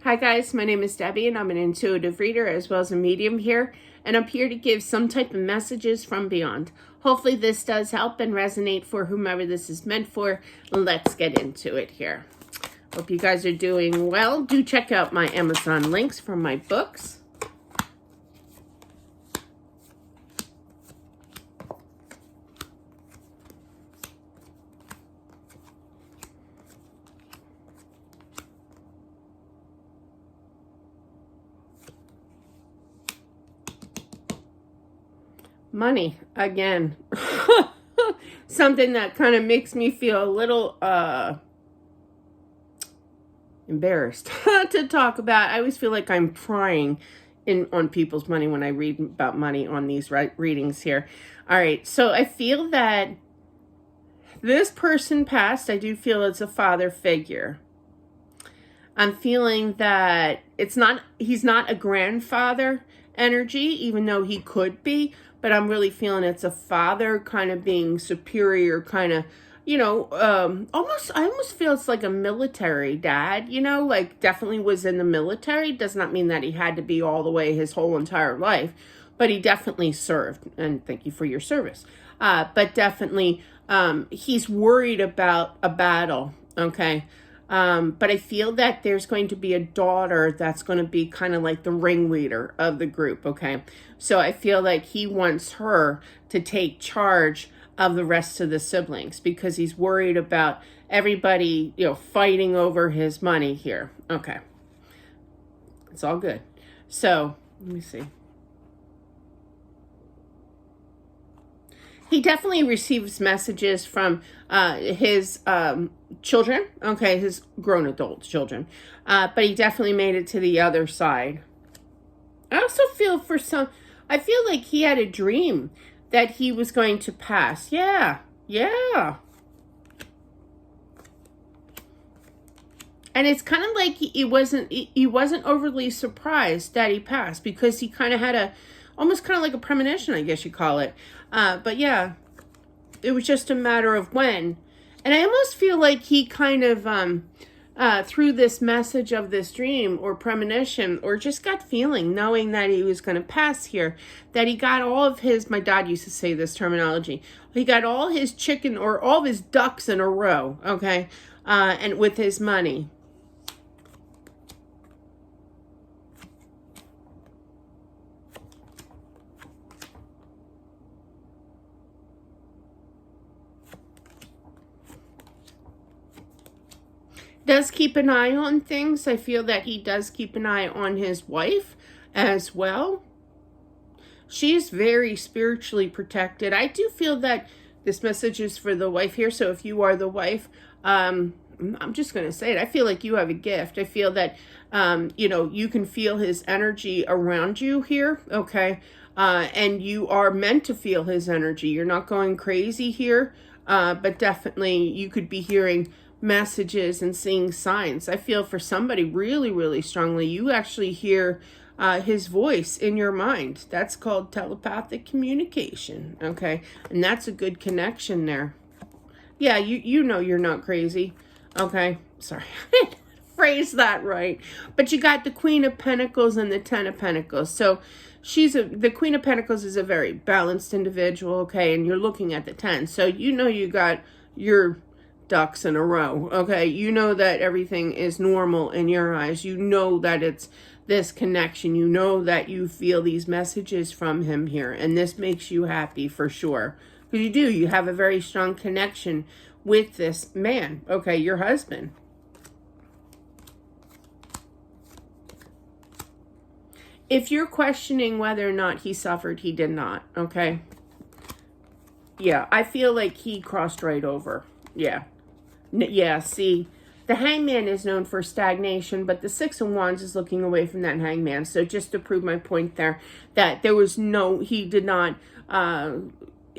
Hi guys, my name is Debbie and I'm an intuitive reader as well as a medium here, and I'm here to give some type of messages from beyond. Hopefully this does help and resonate for whomever this is meant for. Let's get into it here. Hope you guys are doing well. Do check out my Amazon links for my books. Money, again. Something that kind of makes me feel a little embarrassed to talk about. I always feel like I'm prying on people's money when I read about money on these readings here. All right, so I feel that this person passed. I do feel it's a father figure. I'm feeling that he's not a grandfather energy, even though he could be, but I'm really feeling it's a father kind of being superior, kind of, I almost feel it's like a military dad, like definitely was in the military. Does not mean that he had to be all the way his whole entire life, but he definitely served, and thank you for your service. But definitely, he's worried about a battle, okay? But I feel that there's going to be a daughter that's going to be kind of like the ringleader of the group, okay? So I feel like he wants her to take charge of the rest of the siblings because he's worried about everybody, fighting over his money here. Okay. It's all good. So, let me see. He definitely receives messages from his children, okay, his grown adult children, but he definitely made it to the other side. I also feel I feel like he had a dream that he was going to pass. Yeah. And it's kind of like he wasn't overly surprised that he passed because he kind of had almost kind of like a premonition, I guess you call it. But yeah, it was just a matter of when. And I almost feel like he kind of, through this message of this dream or premonition or just gut feeling, knowing that he was going to pass here, that he got all of my dad used to say this terminology, he got all his chicken or all of his ducks in a row, okay, and with his money. Does keep an eye on things. I feel that he does keep an eye on his wife as well. She's very spiritually protected. I do feel that this message is for the wife here. So if you are the wife, I'm just going to say it. I feel like you have a gift. I feel that, you can feel his energy around you here. Okay. And you are meant to feel his energy. You're not going crazy here. But definitely you could be hearing messages and seeing signs. I feel for somebody really, really strongly, you actually hear his voice in your mind. That's called telepathic communication, okay? And that's a good connection there. Yeah, you know you're not crazy, okay? Sorry, I didn't phrase that right. But you got the Queen of Pentacles and the Ten of Pentacles. So the Queen of Pentacles is a very balanced individual, okay? And you're looking at the 10. So you got your ducks in a row, okay? You know that everything is normal in your eyes. You know that it's this connection. You know that you feel these messages from him here, and this makes you happy for sure. Because you have a very strong connection with this man, okay, your husband. If you're questioning whether or not he suffered, he did not, okay? Yeah, I feel like he crossed right over. Yeah, see, the Hangman is known for stagnation, but the Six of Wands is looking away from that Hangman. So just to prove my point there, that he did not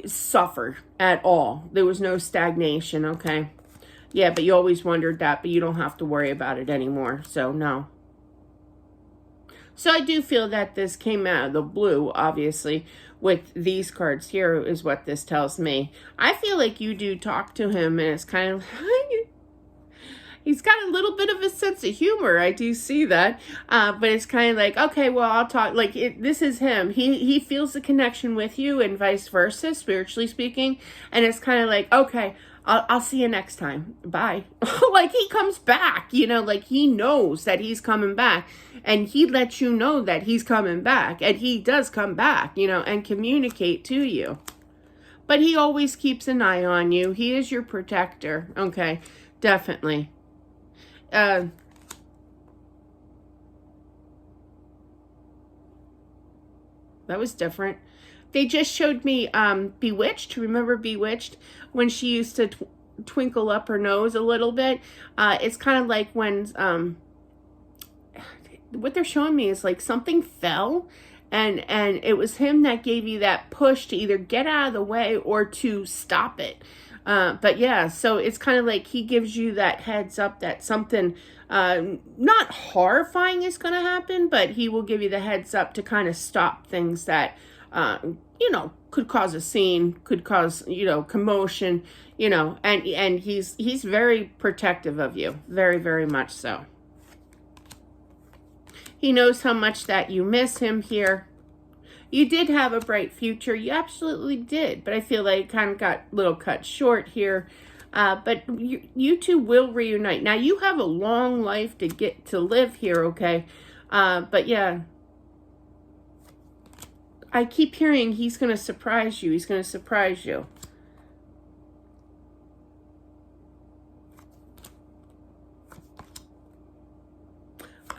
suffer at all. There was no stagnation, okay? Yeah, but you always wondered that, but you don't have to worry about it anymore, so no. So I do feel that this came out of the blue, obviously, with these cards here is what this tells me. I feel like you do talk to him, and it's kind of He's got a little bit of a sense of humor. I do see that. But it's kind of like, okay, well, I'll talk. Like, this is him. He feels the connection with you and vice versa, spiritually speaking. And it's kind of like, okay, I'll see you next time. Bye. Like, he comes back, like he knows that he's coming back. And he lets you know that he's coming back. And he does come back, and communicate to you. But he always keeps an eye on you. He is your protector. Okay, definitely. That was different. They just showed me Bewitched. Remember Bewitched? When she used to twinkle up her nose a little bit. It's kind of like when... what they're showing me is like something fell. And it was him that gave you that push to either get out of the way or to stop it. But yeah, so it's kind of like he gives you that heads up that something not horrifying is going to happen, but he will give you the heads up to kind of stop things that, could cause a scene, could cause, commotion, and he's very protective of you. Very, very much so. He knows how much that you miss him here. You did have a bright future. You absolutely did. But I feel like it kind of got a little cut short here. But you two will reunite. Now, you have a long life to get to live here, okay? But yeah. I keep hearing he's going to surprise you. He's going to surprise you.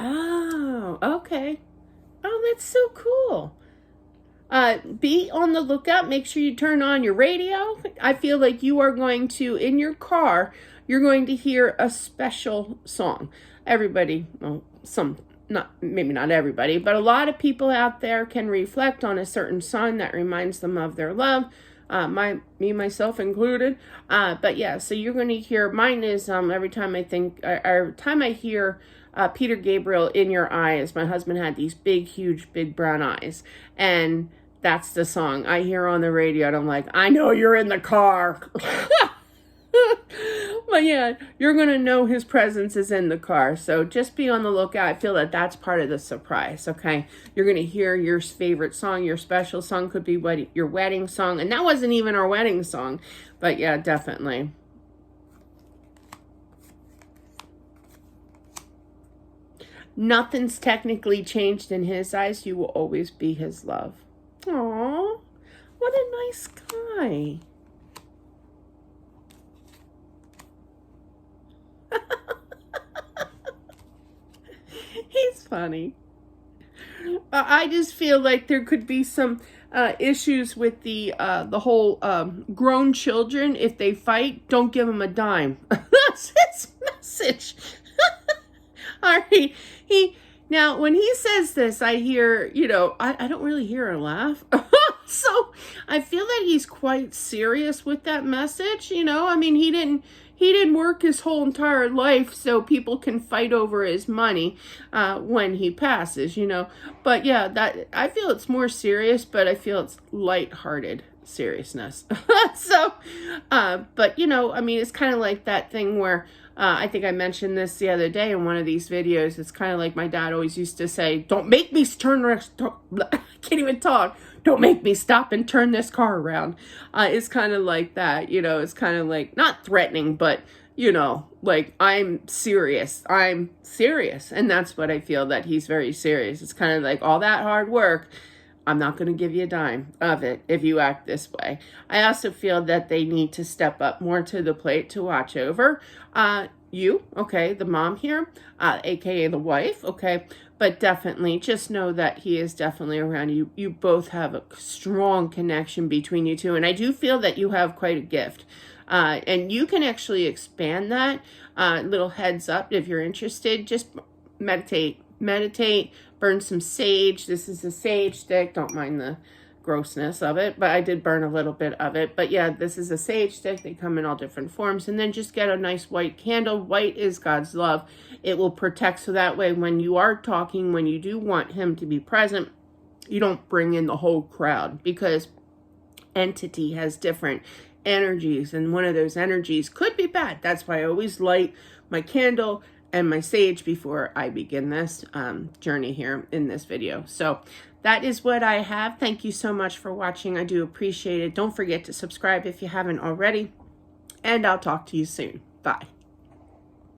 Oh, okay. Oh, that's so cool. Be on the lookout. Make sure you turn on your radio. I feel like you are going to, in your car, you're going to hear a special song. Everybody, well, maybe not everybody, but a lot of people out there can reflect on a certain song that reminds them of their love. Myself included. But yeah, so you're going to hear, mine is, every time I hear Peter Gabriel, In Your Eyes. My husband had these huge, big brown eyes. And that's the song I hear on the radio. And I'm like, I know you're in the car. But yeah, you're going to know his presence is in the car. So just be on the lookout. I feel that that's part of the surprise, okay? You're going to hear your favorite song. Your special song could be your wedding song. And that wasn't even our wedding song. But yeah, definitely. Nothing's technically changed in his eyes. You will always be his love. Aww, what a nice guy. He's funny. I just feel like there could be some issues with the whole grown children. If they fight, don't give them a dime. That's his message. All right. Now, when he says this, I hear, I don't really hear a laugh. So I feel that he's quite serious with that message. I mean, he didn't work his whole entire life so people can fight over his money when he passes, But yeah, that I feel it's more serious, but I feel it's lighthearted seriousness. So, but I mean, it's kind of like that thing where I think I mentioned this the other day in one of these videos. It's kind of like my dad always used to say, don't make me I can't even talk. Don't make me stop and turn this car around. It's kind of like that, it's kind of like, not threatening, but, like, I'm serious. And that's what I feel, that he's very serious. It's kind of like all that hard work. I'm not going to give you a dime of it if you act this way. I also feel that they need to step up more to the plate to watch over you, okay, the mom here, aka the wife, okay, but definitely just know that he is definitely around you. You both have a strong connection between you two, and I do feel that you have quite a gift, and you can actually expand that. Little heads up, if you're interested, just meditate, burn some sage. This is a sage stick. Don't mind the grossness of it, but I did burn a little bit of it. But yeah, this is a sage stick. They come in all different forms. And then just get a nice white candle. White is God's love. It will protect, so that way when you are talking, when you do want him to be present, you don't bring in the whole crowd, because entity has different energies, and one of those energies could be bad. That's why I always light my candle and my sage before I begin this journey here in this video. So that is what I have. Thank you so much for watching. I do appreciate it. Don't forget to subscribe if you haven't already, and I'll talk to you soon. Bye.